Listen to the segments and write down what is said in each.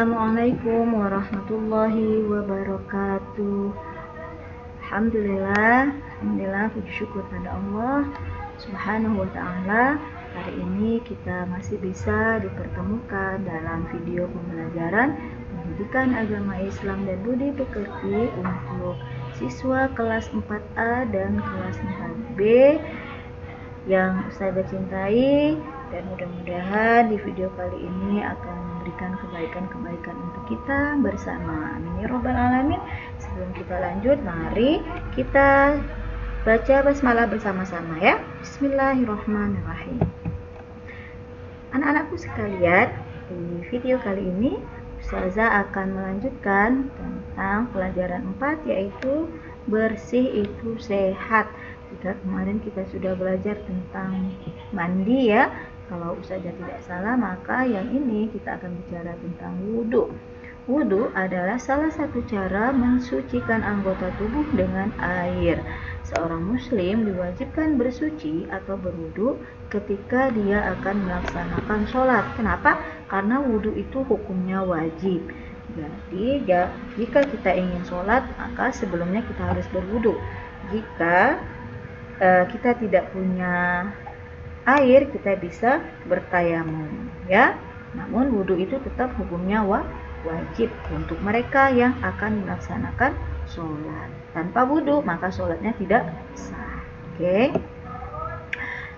Assalamualaikum warahmatullahi wabarakatuh. Alhamdulillah, puji syukur pada Allah Subhanahu wa ta'ala. Hari ini kita masih bisa dipertemukan dalam video pembelajaran pendidikan agama Islam dan budi pekerti untuk siswa kelas 4A dan kelas 4B yang saya cintai, dan mudah-mudahan di video kali ini akan memberikan kebaikan-kebaikan untuk kita bersama. Amin ya robbal alamin. Sebelum kita lanjut, mari kita baca basmalah bersama-sama ya. Bismillahirrahmanirrahim. Anak-anakku sekalian, di video kali ini Ustazah akan melanjutkan tentang pelajaran 4, yaitu bersih itu sehat. Jika kemarin kita sudah belajar tentang mandi ya, kalau Ustazah tidak salah, maka yang ini kita akan bicara tentang wudhu. Wudhu adalah salah satu cara mensucikan anggota tubuh dengan air. Seorang muslim diwajibkan bersuci atau berwudhu ketika dia akan melaksanakan sholat. Kenapa? Karena wudhu itu hukumnya wajib. Jadi jika kita ingin sholat, maka sebelumnya kita harus berwudhu. Jika kita tidak punya air, kita bisa bertayamum ya. Namun wudhu itu tetap hukumnya wajib untuk mereka yang akan melaksanakan sholat. Tanpa wudhu maka sholatnya tidak sah. Oke.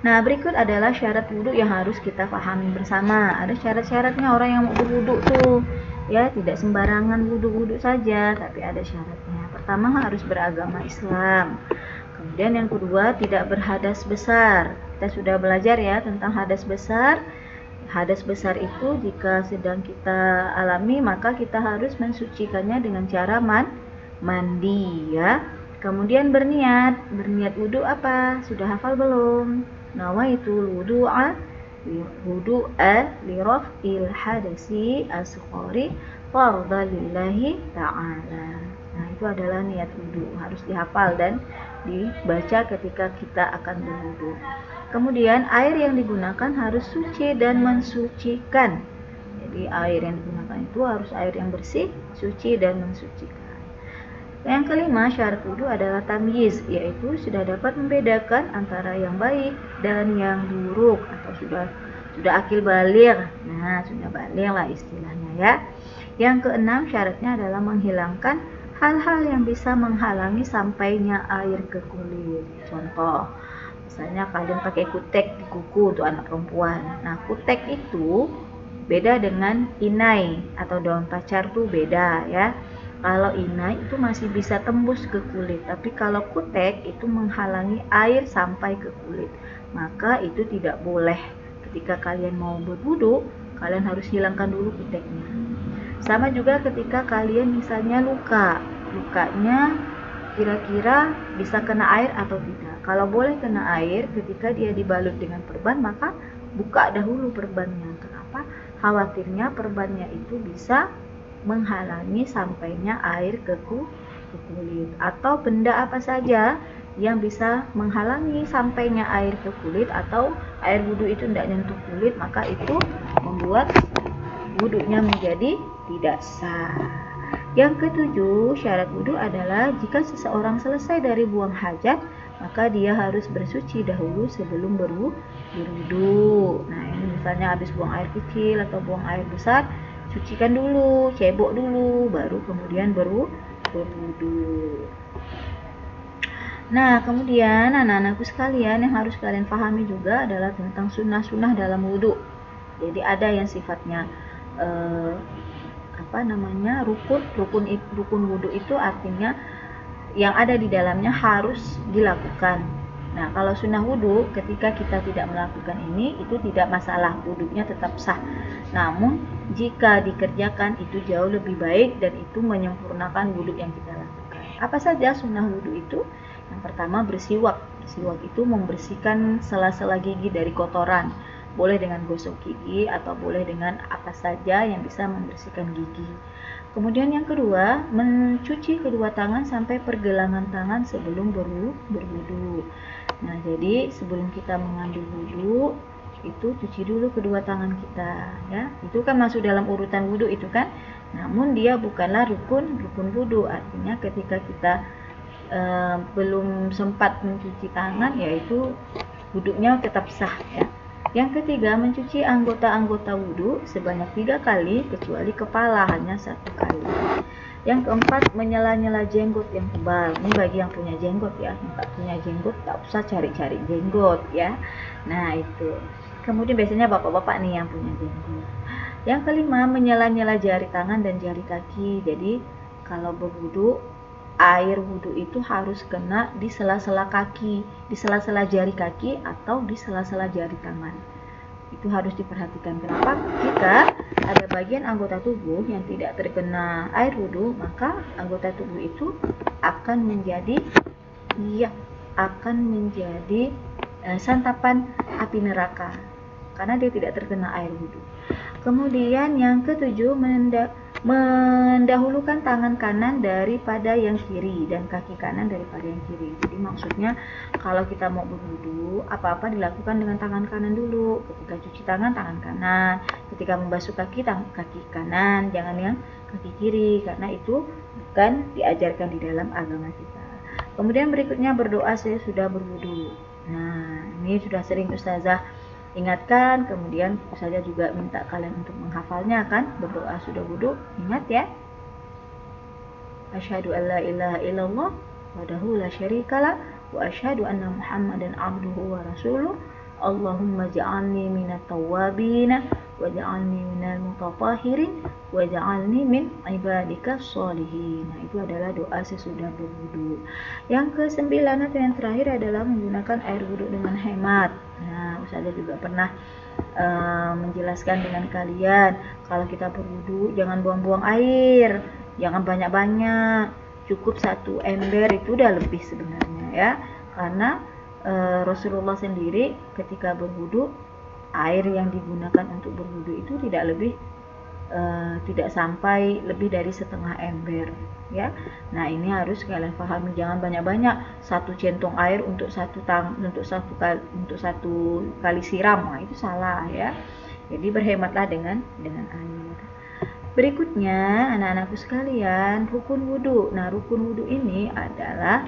Nah, berikut adalah syarat wudhu yang harus kita pahami bersama. Ada syarat-syaratnya orang yang mau berwudhu tuh ya, tidak sembarangan wudhu saja, tapi ada syaratnya. Pertama, harus beragama Islam. Kemudian yang kedua, tidak berhadas besar. Kita sudah belajar ya tentang hadas besar. Hadas besar itu jika sedang kita alami, maka kita harus mensucikannya dengan cara mandi ya. Kemudian berniat wudhu apa? Sudah hafal belum? Nawaitul wudu'a li raf'il hadasi asghari fardhan lillahi ta'ala. Nah, itu adalah niat wudhu, harus dihafal dan dibaca ketika kita akan berwudhu. Kemudian air yang digunakan harus suci dan mensucikan. Jadi air yang digunakan itu harus air yang bersih, suci dan mensucikan. Yang kelima, syarat wudhu adalah tamyiz, yaitu sudah dapat membedakan antara yang baik dan yang buruk, atau sudah akil baligh. Nah, sudah baligh lah istilahnya ya. Yang keenam, syaratnya adalah menghilangkan hal-hal yang bisa menghalangi sampainya air ke kulit. Contoh, misalnya kalian pakai kutek di kuku untuk anak perempuan. Nah, kutek itu beda dengan inai atau daun pacar tuh beda ya. Kalau inai itu masih bisa tembus ke kulit, tapi kalau kutek itu menghalangi air sampai ke kulit. Maka itu tidak boleh. Ketika kalian mau berwudu, kalian harus hilangkan dulu kuteknya. Sama juga ketika kalian misalnya lukanya kira-kira bisa kena air atau tidak. Kalau boleh kena air, ketika dia dibalut dengan perban, maka buka dahulu perbannya. Kenapa? Khawatirnya perbannya itu bisa menghalangi sampainya air ke kulit, atau benda apa saja yang bisa menghalangi sampainya air ke kulit atau air wudhu itu tidak nyentuh kulit, maka itu membuat wudhunya menjadi tidak sah. Yang ketujuh, syarat wudhu adalah jika seseorang selesai dari buang hajat, maka dia harus bersuci dahulu sebelum berwudhu. Nah, ini misalnya habis buang air kecil atau buang air besar, cucikan dulu, cebok dulu, baru kemudian berwudhu. Nah, kemudian anak-anakku sekalian, yang harus kalian pahami juga adalah tentang sunnah-sunnah dalam wudhu. Jadi ada yang sifatnya rukun wudhu itu artinya yang ada di dalamnya harus dilakukan. Nah, kalau sunnah wudhu, ketika kita tidak melakukan ini, itu tidak masalah, wudhunya tetap sah. Namun, jika dikerjakan itu jauh lebih baik dan itu menyempurnakan wudhu yang kita lakukan. Apa saja sunnah wudhu itu? Yang pertama, bersiwak. Bersiwak itu membersihkan sela-sela gigi dari kotoran. Boleh dengan gosok gigi atau boleh dengan apa saja yang bisa membersihkan gigi. Kemudian yang kedua, mencuci kedua tangan sampai pergelangan tangan sebelum berwudhu. Nah, jadi sebelum kita mengambil wudhu, itu cuci dulu kedua tangan kita, ya. Itu kan masuk dalam urutan wudhu itu kan. Namun dia bukanlah rukun wudhu. Artinya ketika kita belum sempat mencuci tangan, yaitu wudhunya tetap sah, ya. Yang ketiga, mencuci anggota-anggota wudhu sebanyak 3 kali, kecuali kepala hanya 1 kali. Yang keempat, menyela-nyela jenggot yang tebal. Ini bagi yang punya jenggot, ya. Yang tak punya jenggot tak usah cari-cari jenggot, ya. Nah itu. Kemudian biasanya bapak-bapak nih yang punya jenggot. Yang kelima, menyela-nyela jari tangan dan jari kaki. Jadi kalau berwudu, air wudu itu harus kena di sela-sela kaki, di sela-sela jari kaki atau di sela-sela jari tangan. Itu harus diperhatikan. Kenapa? Jika ada bagian anggota tubuh yang tidak terkena air wudhu, maka anggota tubuh itu akan menjadi santapan api neraka karena dia tidak terkena air wudhu. Kemudian yang ketujuh, mendahulukan tangan kanan daripada yang kiri dan kaki kanan daripada yang kiri. Jadi maksudnya kalau kita mau berwudu, apa-apa dilakukan dengan tangan kanan dulu. Ketika cuci tangan kanan, ketika membasuh kaki kanan, jangan yang kaki kiri, karena itu bukan diajarkan di dalam agama kita. Kemudian berikutnya berdoa sesudah berwudu. Nah, ini sudah sering Ustazah ingatkan, kemudian saya juga minta kalian untuk menghafalnya kan, berdoa sudah wudu. Ingat ya. Asyhadu an la ilaha illallah wahdahu la syarikalah wa asyhadu anna Muhammadan abduhu wa rasuluh. Allahumma ja'alni minat tawwabin wa ja'alni minal mutatahhirin wa ja'alni min ibadika sholihin. Nah, itu adalah doa sesudah berwudu. Yang ke-9 atau yang terakhir adalah menggunakan air wudu dengan hemat. Nah, Ustazah juga pernah menjelaskan dengan kalian, kalau kita berwudu jangan buang-buang air, jangan banyak-banyak, cukup 1 ember itu udah lebih sebenarnya, ya. Karena Rasulullah sendiri ketika berwudu, air yang digunakan untuk berwudu itu tidak sampai lebih dari setengah ember, ya. Nah, ini harus kalian pahami, jangan banyak-banyak, 1 centong air untuk satu kali siram. Nah, itu salah, ya. Jadi berhematlah dengan air. Berikutnya, anak-anakku sekalian, rukun wudu. Nah, rukun wudu ini adalah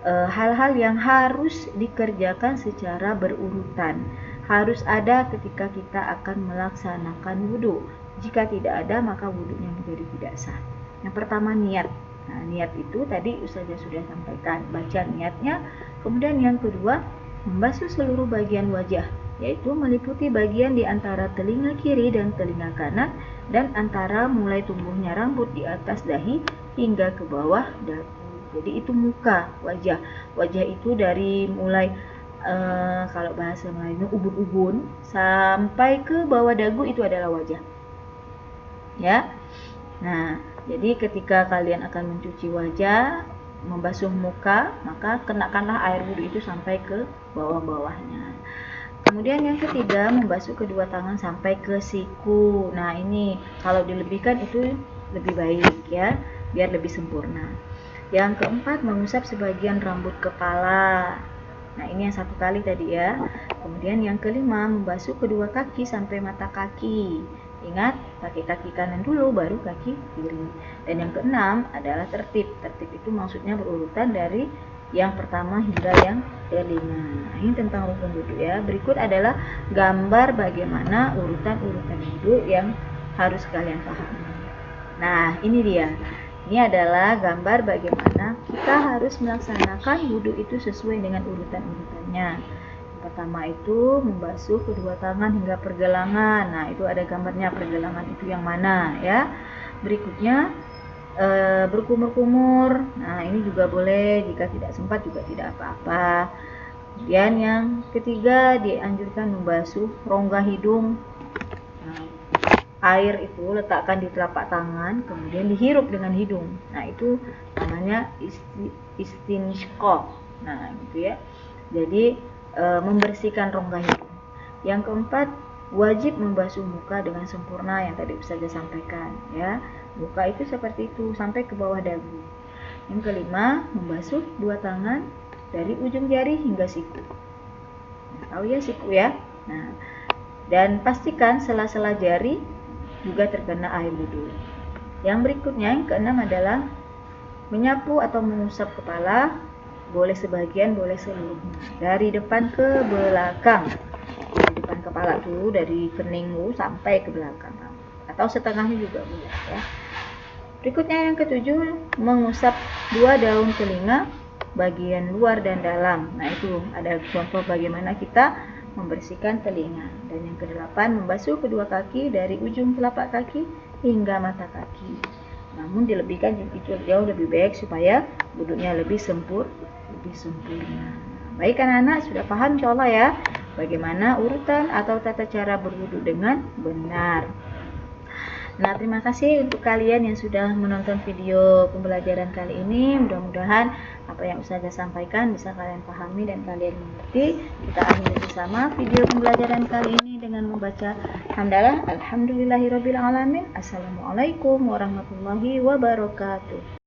hal-hal yang harus dikerjakan secara berurutan. Harus ada ketika kita akan melaksanakan wudu. Jika tidak ada, maka wudunya menjadi tidak sah. Yang pertama, niat. Nah, niat itu tadi Ustazah sudah sampaikan, baca niatnya. Kemudian yang kedua, membasuh seluruh bagian wajah, yaitu meliputi bagian di antara telinga kiri dan telinga kanan, dan antara mulai tumbuhnya rambut di atas dahi hingga ke bawah dagu. Jadi itu muka, wajah. Wajah itu dari mulai kalau bahasa Melayunya ubun-ubun sampai ke bawah dagu, itu adalah wajah, ya. Nah, jadi ketika kalian akan mencuci wajah, membasuh muka, maka kenakanlah air wudhu itu sampai ke bawah-bawahnya. Kemudian yang ketiga, membasuh kedua tangan sampai ke siku. Nah, ini kalau dilebihkan itu lebih baik, ya, biar lebih sempurna. Yang keempat, mengusap sebagian rambut kepala. Nah, ini yang 1 kali tadi, ya. Kemudian yang kelima, membasuh kedua kaki sampai mata kaki. Ingat, kaki kanan dulu, baru kaki kiri. Dan yang keenam adalah tertib. Tertib itu maksudnya berurutan dari yang pertama hingga yang kelima. Nah, ini tentang rukun wudu, ya. Berikut adalah gambar bagaimana urutan-urutan wudu yang harus kalian pahami. Nah, ini dia. Ini adalah gambar bagaimana kita harus melaksanakan wudu itu sesuai dengan urutan-urutannya. Yang pertama itu membasuh kedua tangan hingga pergelangan. Nah, itu ada gambarnya, pergelangan itu yang mana, ya. Berikutnya berkumur-kumur. Nah, ini juga boleh, jika tidak sempat juga tidak apa-apa. Kemudian yang ketiga, dianjurkan membasuh rongga hidung. Nah, air itu letakkan di telapak tangan, kemudian dihirup dengan hidung. Nah, itu namanya istinsyaq. Nah, gitu, ya. Jadi membersihkan rongga hidung. Yang keempat, wajib membasuh muka dengan sempurna, yang tadi saya sampaikan, ya. Muka itu seperti itu sampai ke bawah dagu. Yang kelima, membasuh 2 tangan dari ujung jari hingga siku. Nah, tahu ya siku, ya. Nah, Dan pastikan sela-sela jari juga terkena air wudhu. Yang berikutnya, yang keenam adalah menyapu atau mengusap kepala, boleh sebagian, boleh seluruhnya, dari depan ke belakang. Dari depan kepala tuh, dari kening sampai ke belakang, atau setengahnya juga boleh ya. Berikutnya yang ketujuh, mengusap 2 daun telinga bagian luar dan dalam. Nah, itu ada contoh bagaimana kita membersihkan telinga. Dan yang kedelapan, membasuh kedua kaki dari ujung telapak kaki hingga mata kaki. Namun dilebihkan itu jauh lebih baik supaya wudhunya lebih sempurna. Baik anak-anak, sudah paham insyaallah ya bagaimana urutan atau tata cara berwudhu dengan benar. Nah, terima kasih untuk kalian yang sudah menonton video pembelajaran kali ini. Mudah-mudahan apa yang Ustazah sampaikan bisa kalian pahami dan kalian mengerti. Kita akhiri bersama video pembelajaran kali ini dengan membaca hamdalah alhamdulillahirabbil alamin. Assalamualaikum warahmatullahi wabarakatuh.